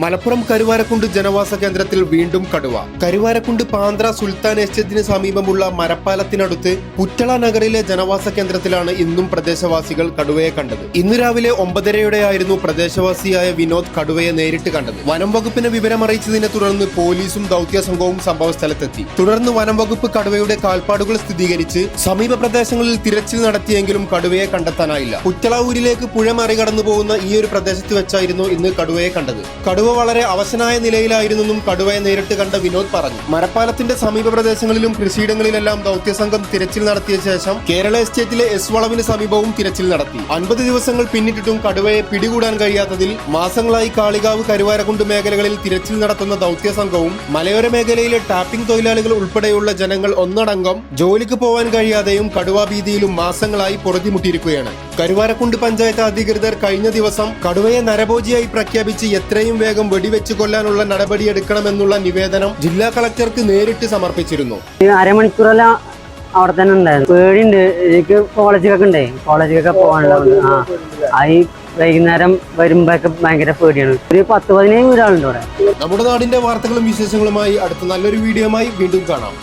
മലപ്പുറം കരുവാരക്കുണ്ട് ജനവാസ കേന്ദ്രത്തിൽ വീണ്ടും കടുവ. കരുവാരക്കുണ്ട് പാന്ത്ര സുൽത്താൻ എസ്റ്റേറ്റിന് സമീപമുള്ള മരപ്പാലത്തിനടുത്ത് പുറ്റള നഗറിലെ ജനവാസ കേന്ദ്രത്തിലാണ് ഇന്നും പ്രദേശവാസികൾ കടുവയെ കണ്ടത്. ഇന്ന് രാവിലെ 9:30യോടെയായിരുന്നു പ്രദേശവാസിയായ വിനോദ് കടുവയെ നേരിട്ട് കണ്ടത്. വനം വകുപ്പിനെ വിവരമറിയിച്ചതിനെ തുടർന്ന് പോലീസും ദൗത്യ സംഘവും സംഭവസ്ഥലത്തെത്തി. തുടർന്ന് വനം വകുപ്പ് കടുവയുടെ കാൽപ്പാടുകൾ സ്ഥിരീകരിച്ച് സമീപ പ്രദേശങ്ങളിൽ തിരച്ചിൽ നടത്തിയെങ്കിലും കടുവയെ കണ്ടെത്താനായില്ല. പുറ്റള ഊരിലേക്ക് പുഴ മറികടന്നു പോകുന്ന ഈ ഒരു പ്രദേശത്ത് വെച്ചായിരുന്നു ഇന്ന് കടുവയെ കണ്ടത്. കടുവ വളരെ അവശനായ നിലയിലായിരുന്നെന്നും കടുവയെ നേരിട്ട് കണ്ട വിനോദ് പറഞ്ഞു. മരപ്പാലത്തിന്റെ സമീപ പ്രദേശങ്ങളിലും കൃഷിയിടങ്ങളിലെല്ലാം ദൗത്യസംഘം തിരച്ചിൽ നടത്തിയ ശേഷം കേരള എസ്റ്റേറ്റിലെ എസ് വളവിന് സമീപവും തിരച്ചിൽ നടത്തി. 50 ദിവസങ്ങൾ പിന്നിട്ടിട്ടും കടുവയെ പിടികൂടാൻ കഴിയാത്തതിൽ മാസങ്ങളായി കാളികാവ് കരുവാരക്കുണ്ട് മേഖലകളിൽ തിരച്ചിൽ നടത്തുന്ന ദൗത്യസംഘവും മലയോര മേഖലയിലെ ടാപ്പിംഗ് തൊഴിലാളികൾ ഉൾപ്പെടെയുള്ള ജനങ്ങൾ ഒന്നടങ്കം ജോലിക്ക് പോവാൻ കഴിയാതെയും കടുവാഭീതിയിലും മാസങ്ങളായി പൊറുതിമുട്ടിയിരിക്കുകയാണ്. കരുവാരക്കുണ്ട് പഞ്ചായത്ത് അധികൃതർ കഴിഞ്ഞ ദിവസം കടുവയെ നരഭോജിയായി പ്രഖ്യാപിച്ച് എത്രയും വേഗം വെടിവെച്ച് കൊല്ലാനുള്ള നടപടിയെടുക്കണമെന്നുള്ള നിവേദനം ജില്ലാ കളക്ടർക്ക് നേരിട്ട് സമർപ്പിച്ചിരുന്നു. അരമണിക്കൂറെല്ലാം അവിടെ തന്നെ ഉണ്ടായിരുന്നു. പേടിയുണ്ട്, എനിക്ക് കോളേജിലൊക്കെ പോകാനുള്ളത്. ഈ വൈകുന്നേരം വരുമ്പോഴൊക്കെ ഭയങ്കര പേടിയാണ്. ഒരു 10-15 ഒരാളുണ്ട് അവിടെ. നമ്മുടെ നാടിന്റെ വാർത്തകളും വിശേഷങ്ങളുമായി അടുത്ത നല്ലൊരു വീഡിയോയുമായി വീണ്ടും കാണാം.